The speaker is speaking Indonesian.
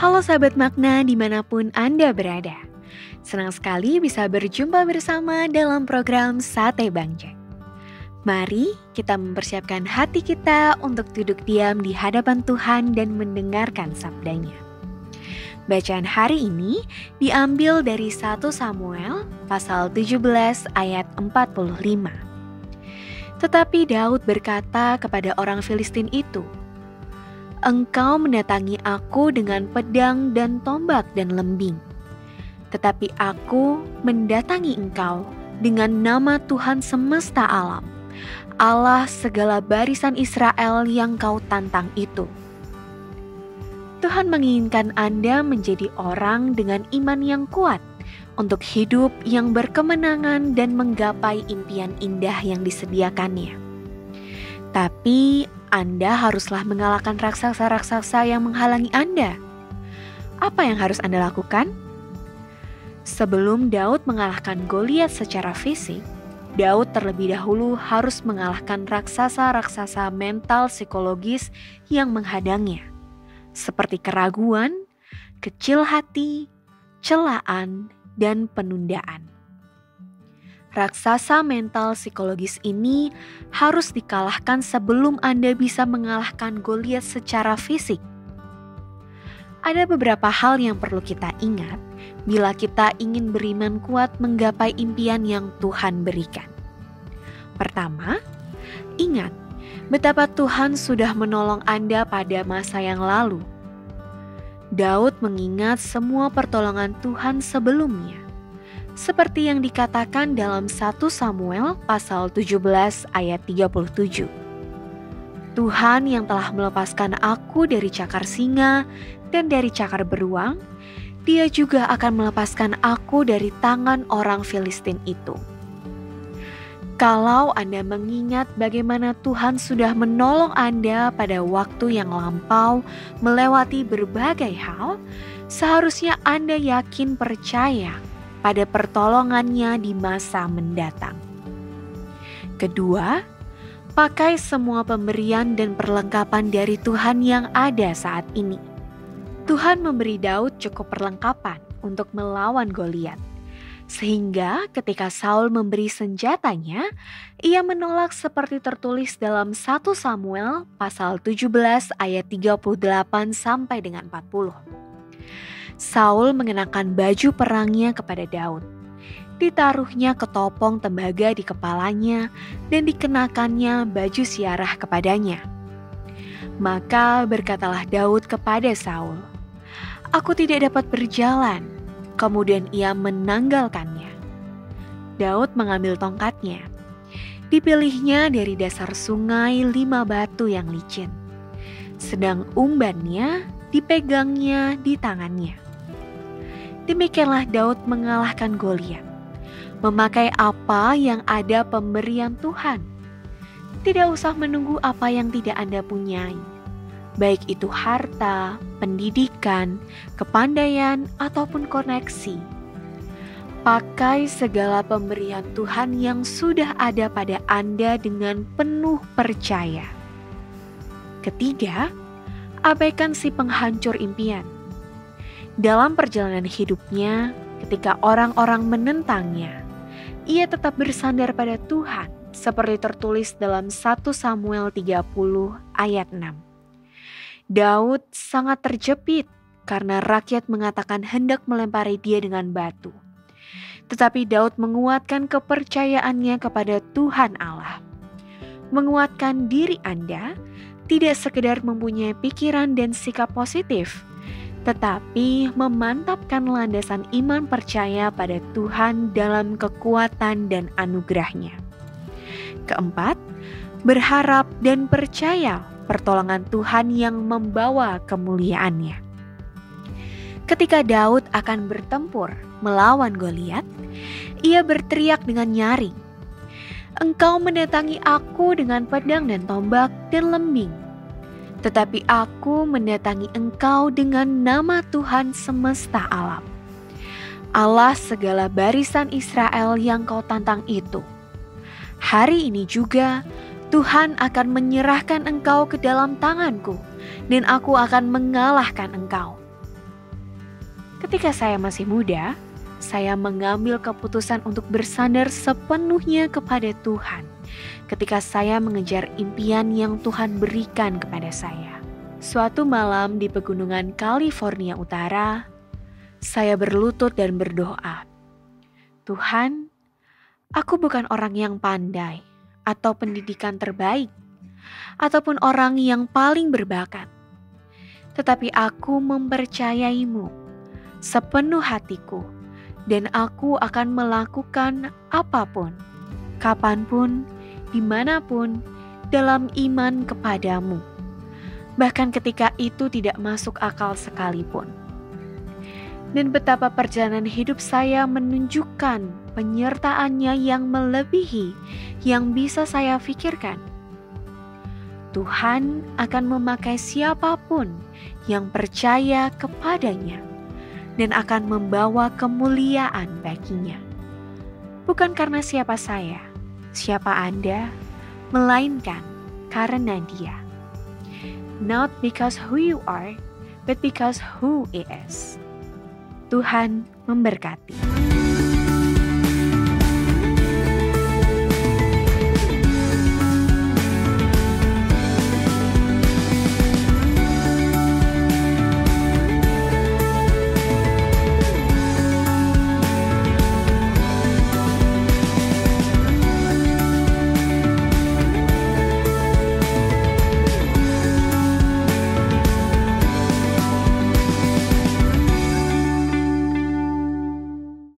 Halo sahabat makna dimanapun Anda berada. Senang sekali bisa berjumpa bersama dalam program Sate Bang Jack. Mari kita mempersiapkan hati kita untuk duduk diam di hadapan Tuhan dan mendengarkan sabdanya. Bacaan hari ini diambil dari 1 Samuel pasal 17 ayat 45. Tetapi Daud berkata kepada orang Filistin itu, "Engkau mendatangi aku dengan pedang dan tombak dan lembing. Tetapi aku mendatangi engkau dengan nama Tuhan semesta alam, Allah segala barisan Israel yang kau tantang itu." Tuhan menginginkan Anda menjadi orang dengan iman yang kuat untuk hidup yang berkemenangan dan menggapai impian indah yang disediakannya. Tapi Anda haruslah mengalahkan raksasa-raksasa yang menghalangi Anda. Apa yang harus Anda lakukan? Sebelum Daud mengalahkan Goliat secara fisik, Daud terlebih dahulu harus mengalahkan raksasa-raksasa mental psikologis yang menghadangnya, seperti keraguan, kecil hati, celaan, dan penundaan. Raksasa mental psikologis ini harus dikalahkan sebelum Anda bisa mengalahkan Goliat secara fisik. Ada beberapa hal yang perlu kita ingat bila kita ingin beriman kuat menggapai impian yang Tuhan berikan. Pertama, ingat betapa Tuhan sudah menolong Anda pada masa yang lalu. Daud mengingat semua pertolongan Tuhan sebelumnya, seperti yang dikatakan dalam 1 Samuel pasal 17 ayat 37. Tuhan yang telah melepaskan aku dari cakar singa dan dari cakar beruang, Dia juga akan melepaskan aku dari tangan orang Filistin itu. Kalau Anda mengingat bagaimana Tuhan sudah menolong Anda pada waktu yang lampau melewati berbagai hal, seharusnya Anda yakin percaya pada pertolongannya di masa mendatang. Kedua, pakai semua pemberian dan perlengkapan dari Tuhan yang ada saat ini. Tuhan memberi Daud cukup perlengkapan untuk melawan Goliat. Sehingga ketika Saul memberi senjatanya, ia menolak seperti tertulis dalam 1 Samuel pasal 17 ayat 38 sampai dengan 40. Saul mengenakan baju perangnya kepada Daud. Ditaruhnya ketopong tembaga di kepalanya dan dikenakannya baju siarah kepadanya. Maka berkatalah Daud kepada Saul, "Aku tidak dapat berjalan." Kemudian ia menanggalkannya. Daud mengambil tongkatnya. Dipilihnya dari dasar sungai 5 batu yang licin. Sedang umbannya dipegangnya di tangannya. Demikianlah Daud mengalahkan Goliat, memakai apa yang ada pemberian Tuhan. Tidak usah menunggu apa yang tidak Anda punyai, baik itu harta, pendidikan, kepandaian, ataupun koneksi. Pakai segala pemberian Tuhan yang sudah ada pada Anda dengan penuh percaya. Ketiga, abaikan si penghancur impian. Dalam perjalanan hidupnya, ketika orang-orang menentangnya, ia tetap bersandar pada Tuhan, seperti tertulis dalam 1 Samuel 30 ayat 6. Daud sangat terjepit karena rakyat mengatakan hendak melempari dia dengan batu. Tetapi Daud menguatkan kepercayaannya kepada Tuhan Allah. Menguatkan diri Anda tidak sekedar mempunyai pikiran dan sikap positif, tetapi memantapkan landasan iman percaya pada Tuhan dalam kekuatan dan anugerah-Nya. Keempat, berharap dan percaya pertolongan Tuhan yang membawa kemuliaan-Nya. Ketika Daud akan bertempur melawan Goliat, ia berteriak dengan nyaring, "Engkau mendatangi aku dengan pedang dan tombak dan lembing. Tetapi aku mendatangi engkau dengan nama Tuhan semesta alam, Allah segala barisan Israel yang kau tantang itu. Hari ini juga Tuhan akan menyerahkan engkau ke dalam tanganku, dan aku akan mengalahkan engkau." Ketika saya masih muda, saya mengambil keputusan untuk bersandar sepenuhnya kepada Tuhan ketika saya mengejar impian yang Tuhan berikan kepada saya. Suatu malam di pegunungan California Utara, saya berlutut dan berdoa, "Tuhan, aku bukan orang yang pandai atau pendidikan terbaik, ataupun orang yang paling berbakat. Tetapi aku mempercayai-Mu sepenuh hatiku, dan aku akan melakukan apapun, kapanpun, dimanapun, dalam iman kepadamu. Bahkan ketika itu tidak masuk akal sekalipun." Dan betapa perjalanan hidup saya menunjukkan penyertaannya yang melebihi yang bisa saya pikirkan. Tuhan akan memakai siapapun yang percaya kepadanya dan akan membawa kemuliaan baginya. Bukan karena siapa saya, siapa Anda, melainkan karena Dia. Not because who you are, but because who He is. Tuhan memberkati.